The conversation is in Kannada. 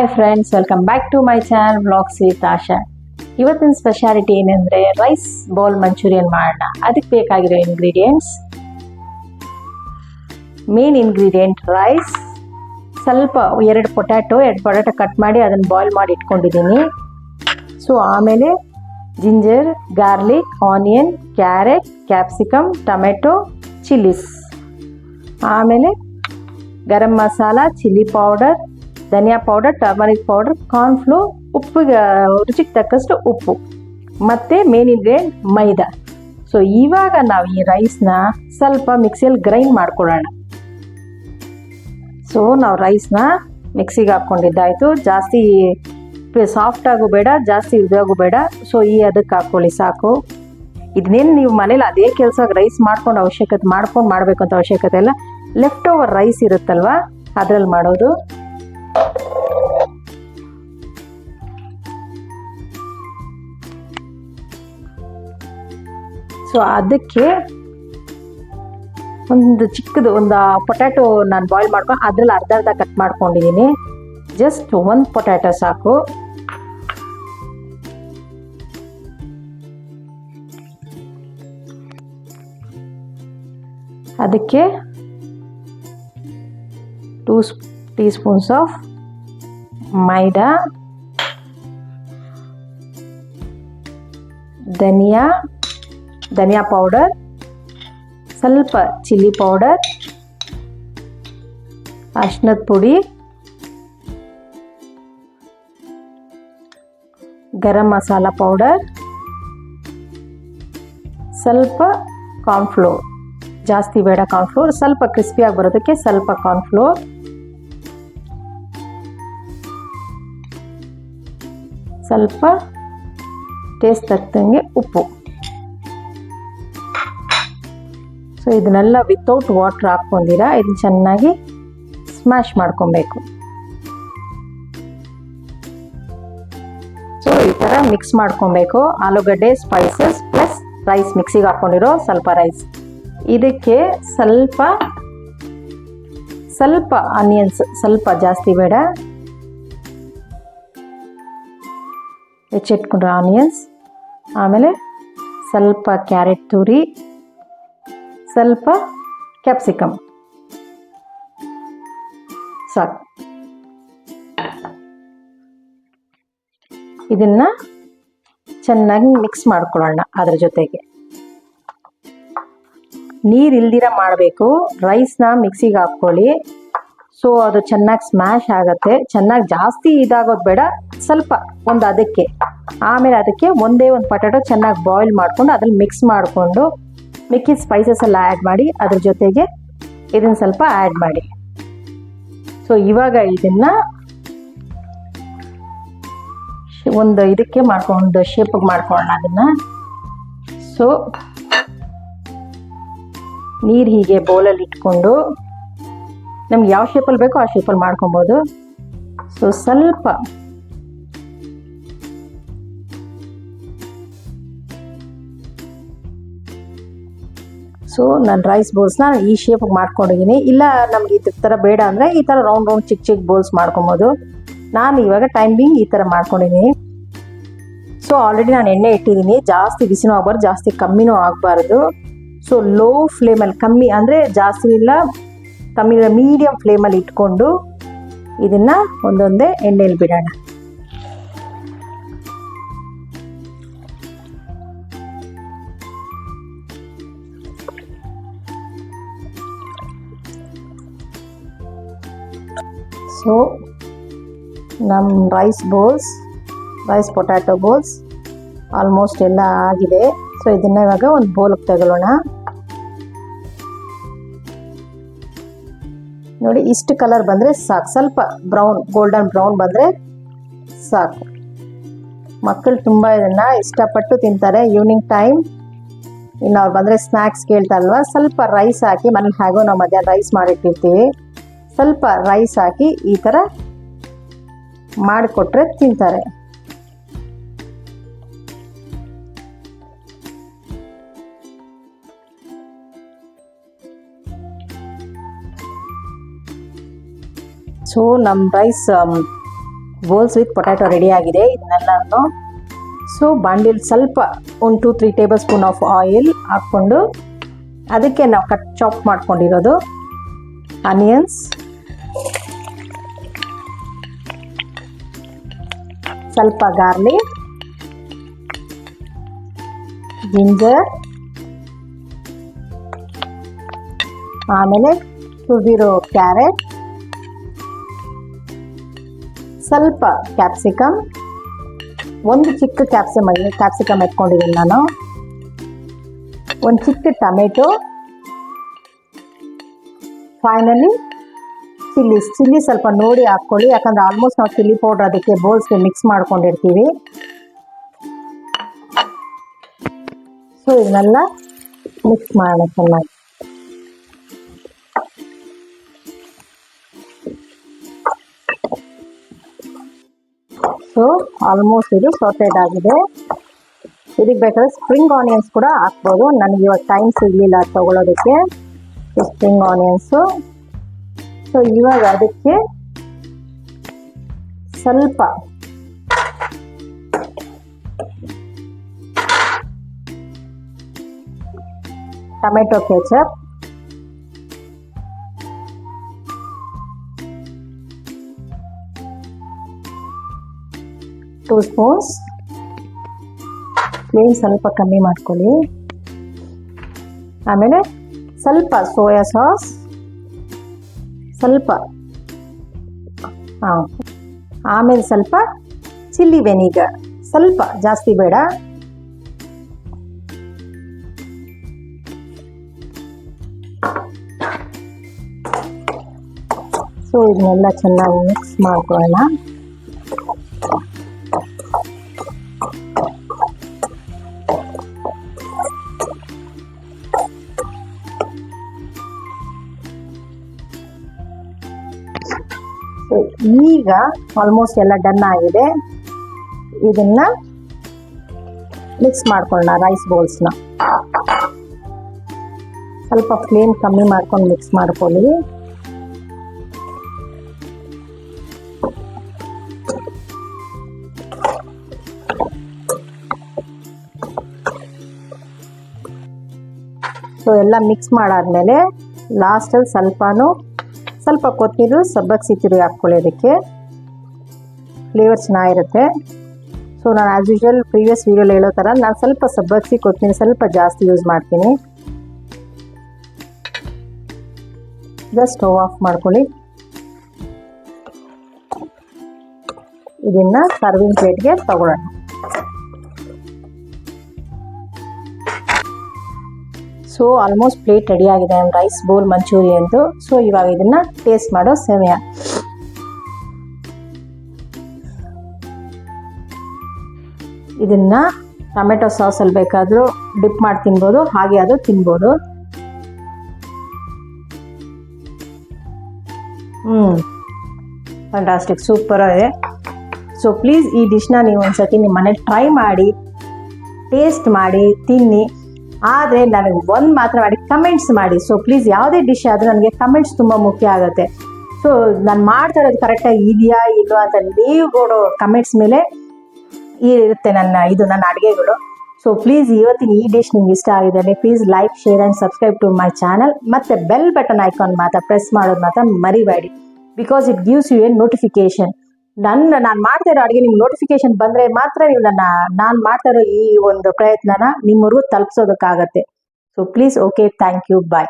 Hi friends, welcome back to my channel vlogs with Asha. ಇವತ್ತಿನ ಸ್ಪೆಷಾಲಿಟಿ ಏನಂದರೆ ರೈಸ್ ಬೌಲ್ ಮಂಚೂರಿಯನ್ ಮಾಡೋಣ. ಅದಕ್ಕೆ ಬೇಕಾಗಿರೋ ಇಂಗ್ರೀಡಿಯೆಂಟ್ಸ್, ಮೇನ್ ಇಂಗ್ರೀಡಿಯೆಂಟ್ ರೈಸ್, ಸ್ವಲ್ಪ ಎರಡು ಪೊಟ್ಯಾಟೊ ಕಟ್ ಮಾಡಿ ಅದನ್ನು ಬಾಯ್ಲ್ ಮಾಡಿ ಇಟ್ಕೊಂಡಿದ್ದೀನಿ. ಸೊ ಆಮೇಲೆ ginger, garlic, onion, carrot, capsicum, tomato, chillies, ಆಮೇಲೆ ಗರಂ ಮಸಾಲ, ಚಿಲ್ಲಿ ಪೌಡರ್, ಧನಿಯಾ ಪೌಡರ್, ಟರ್ಮರಿಕ್ ಪೌಡರ್, ಕಾರ್ನ್ಫ್ಲೋರ್, ಉಪ್ಪಿಗೆ ರುಚಿಗೆ ತಕ್ಕಷ್ಟು ಉಪ್ಪು, ಮತ್ತು ಮೇನ್ ಇಂಗ್ರೀಡಿಯೆಂಟ್ ಮೈದಾ. ಸೊ ಇವಾಗ ನಾವು ಈ ರೈಸ್ನ ಸ್ವಲ್ಪ ಮಿಕ್ಸಿಯಲ್ಲಿ ಗ್ರೈಂಡ್ ಮಾಡ್ಕೊಳ್ಳೋಣ. ಸೊ ನಾವು ರೈಸ್ನ ಮಿಕ್ಸಿಗೆ ಹಾಕ್ಕೊಂಡಿದ್ದಾಯಿತು. ಜಾಸ್ತಿ ಸಾಫ್ಟಾಗೂ ಬೇಡ, ಜಾಸ್ತಿ ಇದಾಗೂ ಬೇಡ. ಸೊ ಅದಕ್ಕೆ ಹಾಕ್ಕೊಳ್ಳಿ ಸಾಕು. ಇದನ್ನೇನು ನೀವು ಮನೇಲಿ ಅದೇ ಕೆಲಸ ರೈಸ್ ಮಾಡ್ಕೊಂಡು ಮಾಡಬೇಕು ಅಂತ ಅವಶ್ಯಕತೆ ಇಲ್ಲ. ಲೆಫ್ಟ್ ಓವರ್ ರೈಸ್ ಇರುತ್ತಲ್ವ, ಅದರಲ್ಲಿ ಮಾಡೋದು. ಸೊ ಅದಕ್ಕೆ ಒಂದು ಪೊಟ್ಯಾಟೊ ನಾನು ಬಾಯ್ಲ್ ಮಾಡ್ಕೊಂಡು ಅದ್ರಲ್ಲಿ ಅರ್ಧ ಕಟ್ ಮಾಡ್ಕೊಂಡಿದ್ದೀನಿ. ಜಸ್ಟ್ ಒಂದು ಪೊಟ್ಯಾಟೊ ಸಾಕು. ಅದಕ್ಕೆ 2 teaspoons of maida, dhaniya powder, ಸ್ವಲ್ಪ ಚಿಲ್ಲಿ ಪೌಡರ್, ಅರಿಶಿನದ ಪುಡಿ, ಗರಂ ಮಸಾಲ ಪೌಡರ್, ಸ್ವಲ್ಪ ಕಾರ್ನ್ಫ್ಲೋರ್, ಜಾಸ್ತಿ ಬೇಡ ಕಾರ್ನ್ಫ್ಲೋರ್, ಸ್ವಲ್ಪ ಕ್ರಿಸ್ಪಿಯಾಗಿ ಬರೋದಕ್ಕೆ ಸ್ವಲ್ಪ ಕಾರ್ನ್ಫ್ಲೋರ್, ಸ್ವಲ್ಪ ಟೇಸ್ಟ್ ತಕ್ಕಂಗೆ ಉಪ್ಪು. ಸೊ ಇದನ್ನೆಲ್ಲ ವಿತೌಟ್ ವಾಟರ್ ಹಾಕ್ಕೊಂಡಿರ ಇದನ್ನ ಚೆನ್ನಾಗಿ ಸ್ಮ್ಯಾಶ್ ಮಾಡ್ಕೊಬೇಕು. ಸೊ ಈ ಥರ ಮಿಕ್ಸ್ ಮಾಡ್ಕೊಬೇಕು. ಆಲೂಗಡ್ಡೆ, ಸ್ಪೈಸಸ್ ಪ್ಲಸ್ ರೈಸ್, ಮಿಕ್ಸಿಗೆ ಹಾಕ್ಕೊಂಡಿರೋ ಸ್ವಲ್ಪ ರೈಸ್. ಇದಕ್ಕೆ ಸ್ವಲ್ಪ ಆನಿಯನ್ಸ್, ಸ್ವಲ್ಪ ಜಾಸ್ತಿ ಬೇಡ, ಹೆಚ್ಚಿಟ್ಕೊಂಡ್ರೆ ಆನಿಯನ್ಸ್, ಆಮೇಲೆ ಸ್ವಲ್ಪ ಕ್ಯಾರೆಟ್ ತುರಿ, ಸ್ವಲ್ಪ ಕ್ಯಾಪ್ಸಿಕಮ್ ಸಾಕು. ಇದನ್ನು ಚೆನ್ನಾಗಿ ಮಿಕ್ಸ್ ಮಾಡ್ಕೊಳ್ಳೋಣ. ಅದ್ರ ಜೊತೆಗೆ ನೀರು ಇಲ್ದಿರ ಮಾಡಬೇಕು. ರೈಸ್ನ ಮಿಕ್ಸಿಗೆ ಹಾಕ್ಕೊಳ್ಳಿ. ಸೊ ಅದು ಚೆನ್ನಾಗಿ ಸ್ಮ್ಯಾಶ್ ಆಗುತ್ತೆ. ಚೆನ್ನಾಗಿ ಜಾಸ್ತಿ ಇದಾಗೋದು ಬೇಡ, ಸ್ವಲ್ಪ ಒಂದು ಅದಕ್ಕೆ. ಆಮೇಲೆ ಅದಕ್ಕೆ ಒಂದೇ ಒಂದು ಪೊಟ್ಯಾಟೊ ಚೆನ್ನಾಗಿ ಬಾಯ್ಲ್ ಮಾಡಿಕೊಂಡು ಅದ್ರಲ್ಲಿ ಮಿಕ್ಸ್ ಮಾಡಿಕೊಂಡು ಮಿಕ್ಕಿದ ಸ್ಪೈಸಸ್ ಎಲ್ಲ ಆ್ಯಡ್ ಮಾಡಿ ಅದ್ರ ಜೊತೆಗೆ ಇದನ್ನು ಸ್ವಲ್ಪ ಆ್ಯಡ್ ಮಾಡಿ. ಸೊ ಇವಾಗ ಇದನ್ನು ಒಂದು ಇದಕ್ಕೆ ಮಾಡ್ಕೊಂಡು ಶೇಪಿಗೆ ಮಾಡ್ಕೊಳ್ಳೋಣ ಅದನ್ನು. ಸೊ ನೀರು ಹೀಗೆ ಬೌಲಲ್ಲಿ ಇಟ್ಕೊಂಡು ನಮ್ಗೆ ಯಾವ ಶೇಪಲ್ಲಿ ಬೇಕೋ ಆ ಶೇಪಲ್ಲಿ ಮಾಡ್ಕೊಬೋದು. ಸೊ ಸ್ವಲ್ಪ ನಾನು ರೈಸ್ ಬೋಲ್ಸ್ನ ಈ ಶೇಪಿಗೆ ಮಾಡ್ಕೊಂಡಿದ್ದೀನಿ. ಇಲ್ಲ ನಮ್ಗೆ ಈ ಥರ ಬೇಡ ಅಂದರೆ ಈ ಥರ ರೌಂಡ್ ಚಿಕ್ಕ ಬೋಲ್ಸ್ ಮಾಡ್ಕೊಬೋದು. ನಾನು ಇವಾಗ ಟೈಮ್ ಬಿಂಗ್ ಈ ಥರ ಮಾಡ್ಕೊಂಡಿದ್ದೀನಿ. ಸೊ ಆಲ್ರೆಡಿ ನಾನು ಎಣ್ಣೆ ಇಟ್ಟಿದ್ದೀನಿ. ಜಾಸ್ತಿ ಬಿಸಿನೂ ಆಗಬಾರ್ದು, ಜಾಸ್ತಿ ಕಮ್ಮಿನೂ ಆಗಬಾರ್ದು. ಸೊ ಲೋ ಫ್ಲೇಮಲ್ಲಿ, ಕಮ್ಮಿ ಅಂದರೆ ಜಾಸ್ತಿ ಇಲ್ಲ, ಕಮ್ಮಿ ಇಲ್ಲ, ಮೀಡಿಯಮ್ ಫ್ಲೇಮಲ್ಲಿ ಇಟ್ಕೊಂಡು ಇದನ್ನು ಒಂದೊಂದೇ ಎಣ್ಣೆಯಲ್ಲಿ ಬಿಡೋಣ. ಸೊ ನಮ್ಮ ರೈಸ್ ಪೊಟ್ಯಾಟೊ ಬೋಲ್ಸ್ ಆಲ್ಮೋಸ್ಟ್ ಎಲ್ಲ ಆಗಿದೆ. ಸೊ ಇದನ್ನು ಇವಾಗ ಒಂದು ಬೌಲ್ಗೆ ತಗೊಳ್ಳೋಣ. ನೋಡಿ, ಇಷ್ಟು ಕಲರ್ ಬಂದರೆ ಸಾಕು. ಸ್ವಲ್ಪ ಗೋಲ್ಡನ್ ಬ್ರೌನ್ ಬಂದರೆ ಸಾಕು. ಮಕ್ಕಳು ತುಂಬ ಇದನ್ನು ಇಷ್ಟಪಟ್ಟು ತಿಂತಾರೆ ಈವ್ನಿಂಗ್ ಟೈಮ್. ಇನ್ನು ಅವ್ರು ಬಂದರೆ ಸ್ನ್ಯಾಕ್ಸ್ ಕೇಳ್ತಾರಲ್ವ, ಸ್ವಲ್ಪ ರೈಸ್ ಹಾಕಿ, ಮನೇಲಿ ಹೇಗೋ ನಾವು ಮಧ್ಯಾಹ್ನ ರೈಸ್ ಮಾಡಿಟ್ಟಿರ್ತೀವಿ, ಸ್ವಲ್ಪ ರೈಸ್ ಹಾಕಿ ಈ ಥರ ಮಾಡಿಕೊಟ್ರೆ ತಿಂತಾರೆ. ಸೊ ನಮ್ಮ rice balls with potato ready ಆಗಿದೆ. ಇದನ್ನೆಲ್ಲನೂ ಸೊ ಬಾಂಡಿಲ್ ಸ್ವಲ್ಪ ಒಂದು 2-3 ಟೇಬಲ್ ಸ್ಪೂನ್ ಆಫ್ ಆಯಿಲ್ ಹಾಕ್ಕೊಂಡು ಅದಕ್ಕೆ ನಾವು ಚಾಪ್ ಮಾಡ್ಕೊಂಡಿರೋದು ಆನಿಯನ್ಸ್, ಸ್ವಲ್ಪ ಗಾರ್ಲಿಕ್, ಜಿಂಜರ್, ಆಮೇಲೆ ತುರಿದಿರೋ ಕ್ಯಾರೆಟ್, ಸ್ವಲ್ಪ ಕ್ಯಾಪ್ಸಿಕಮ್, ಒಂದು ಚಿಕ್ಕ ಕ್ಯಾಪ್ಸಿಕಮ್ ಎತ್ಕೊಂಡಿದ್ದೀನಿ ನಾನು, ಒಂದು ಚಿಕ್ಕ ಟೊಮೆಟೊ, ಫೈನಲಿ ಚಿಲ್ಲಿ ಸ್ವಲ್ಪ ನೋಡಿ ಹಾಕ್ಕೊಳ್ಳಿ, ಯಾಕಂದರೆ ಆಲ್ಮೋಸ್ಟ್ ನಾವು ಚಿಲ್ಲಿ ಪೌಡ್ರ್ ಅದಕ್ಕೆ ಬೋಲ್ಸ್ಗೆ ಮಿಕ್ಸ್ ಮಾಡ್ಕೊಂಡಿರ್ತೀವಿ. ಸೊ ಇದನ್ನೆಲ್ಲ ಮಿಕ್ಸ್ ಮಾಡೋಣ ಚೆನ್ನಾಗಿ. ಸೊ ಆಲ್ಮೋಸ್ಟ್ ಇದು ಸಾಟೆಡ್ ಆಗಿದೆ. ಇದಕ್ಕೆ ಬೇಕಾದ್ರೆ ಸ್ಪ್ರಿಂಗ್ ಆನಿಯನ್ಸ್ ಕೂಡ ಹಾಕ್ಬೋದು. ನನಗೆ ಇವಾಗ ಟೈಮ್ ಸಿಗಲಿಲ್ಲ ತಗೊಳ್ಳೋದಕ್ಕೆ ಸ್ಪ್ರಿಂಗ್ ಆನಿಯನ್ಸು. ಸೊ ಇವಾಗ ಅದಕ್ಕೆ ಸ್ವಲ್ಪ tomato ketchup, two spoons, flame ಸ್ವಲ್ಪ ಕಮ್ಮಿ ಮಾಡ್ಕೊಳ್ಳಿ. ಆಮೇಲೆ ಸ್ವಲ್ಪ ಸೋಯಾ ಸಾಸ್, ಸ್ವಲ್ಪ ಆಮೇಲೆ ಸ್ವಲ್ಪ ಚಿಲ್ಲಿ ವೆನಿಗರ್, ಸ್ವಲ್ಪ ಜಾಸ್ತಿ ಬೇಡ. ಸೊ ಇದನ್ನೆಲ್ಲ ಚೆನ್ನಾಗಿ ಮಿಕ್ಸ್ ಮಾಡ್ಕೊಳ್ಳೋಣ. ಈಗ ಆಲ್ಮೋಸ್ಟ್ ಎಲ್ಲ ಡನ್ ಆಗಿದೆ. ಇದನ್ನ ಮಿಕ್ಸ್ ಮಾಡ್ಕೊಳ್ಳೋಣ ರೈಸ್ ಬೋಲ್ಸ್ನ. ಸ್ವಲ್ಪ ಫ್ಲೇಮ್ ಕಮ್ಮಿ ಮಾಡ್ಕೊಂಡು ಮಿಕ್ಸ್ ಮಾಡ್ಕೊಳ್ಳಿ. ಸೊ ಎಲ್ಲ ಮಿಕ್ಸ್ ಮಾಡಾದ್ಮೇಲೆ ಲಾಸ್ಟಲ್ಲಿ ಸ್ವಲ್ಪ ಕೊತ್ತಂಬರಿ, ಸಬ್ಬಕ್ಕಿ ತುರಿ ಹಾಕ್ಕೊಳ್ಳಿ. ಅದಕ್ಕೆ ಫ್ಲೇವರ್ ಚೆನ್ನಾಗಿರುತ್ತೆ. ಸೊ ನಾನು ಆ್ಯಸ್ ಯೂಶ್ವಲ್ ಪ್ರೀವಿಯಸ್ ವೀಡಿಯೋಲಿ ಹೇಳೋ ಥರ ನಾನು ಸ್ವಲ್ಪ ಸಬ್ಬಕ್ಕಿ ಕೊತ್ತಂಬರಿ ಸ್ವಲ್ಪ ಜಾಸ್ತಿ ಯೂಸ್ ಮಾಡ್ತೀನಿ. ಜಸ್ಟ್ ಸ್ಟವ್ ಆಫ್ ಮಾಡ್ಕೊಳ್ಳಿ. ಇದನ್ನು ಸರ್ವಿಂಗ್ ಪ್ಲೇಟ್ಗೆ ತಗೊಳ್ಳೋಣ. ಸೊ ಆಲ್ಮೋಸ್ಟ್ ಪ್ಲೇಟ್ ರೆಡಿ ಆಗಿದೆ ರೈಸ್ ಬೋಲ್ ಮಂಚೂರಿಯನ್ದು. ಸೊ ಇವಾಗ ಇದನ್ನ ಟೇಸ್ಟ್ ಮಾಡೋ ಸಮಯ. ಇದನ್ನ ಟೊಮೆಟೊ ಸಾಸಲ್ಲಿ ಬೇಕಾದರೂ ಡಿಪ್ ಮಾಡಿ ತಿನ್ಬೋದು, ಹಾಗೆ ಅದು ತಿನ್ಬೋದು. ಫ್ಯಾಂಟಾಸ್ಟಿಕ್, ಸೂಪರ್ ಆಗಿದೆ. ಸೊ ಪ್ಲೀಸ್ ಈ ಡಿಶ್ನ ನೀವು ಒಂದ್ಸತಿ ನಿಮ್ಮ ಮನೇಲಿ ಟ್ರೈ ಮಾಡಿ, ಟೇಸ್ಟ್ ಮಾಡಿ, ತಿನ್ನಿ. ಆದರೆ ನನಗೆ ಒಂದು ಮಾತ್ರ ಮಾಡಿ ಕಮೆಂಟ್ಸ್ ಮಾಡಿ. ಸೊ ಪ್ಲೀಸ್ ಯಾವುದೇ ಡಿಶ್ ಆದರೂ ನನಗೆ ಕಮೆಂಟ್ಸ್ ತುಂಬ ಮುಖ್ಯ ಆಗುತ್ತೆ. ಸೊ ನಾನು ಮಾಡ್ತಾ ಇರೋದು ಕರೆಕ್ಟಾಗಿ ಇದೆಯಾ ಇಲ್ವಾ ಅಂತ ನೀವು ಕೊಡೋ ಕಮೆಂಟ್ಸ್ ಮೇಲೆ ಇರುತ್ತೆ ನನ್ನ ಅಡುಗೆಗಳು. ಸೊ ಪ್ಲೀಸ್ ಇವತ್ತಿನ ಈ ಡಿಶ್ ನಿಮ್ಗೆ ಇಷ್ಟ ಆಗಿದ್ದರೆ please like, share and subscribe to my channel. ಮತ್ತು ಬೆಲ್ ಬಟನ್ ಐಕಾನ್ ಮಾತ್ರ ಪ್ರೆಸ್ ಮಾಡೋದು ಮಾತ್ರ ಮರಿಬೇಡಿ, because it gives you a notification. ನಾನು ಮಾಡ್ತಾ ಇರೋ ಅಡುಗೆ ನಿಮ್ಗೆ ನೋಟಿಫಿಕೇಶನ್ ಬಂದರೆ ಮಾತ್ರ ನೀವು ನಾನು ಮಾಡ್ತಾ ಇರೋ ಈ ಒಂದು ಪ್ರಯತ್ನನ ನಿಮ್ಮವರೆಗೂ ತಲುಪಿಸೋದಕ್ಕಾಗತ್ತೆ. So please, okay, thank you, bye.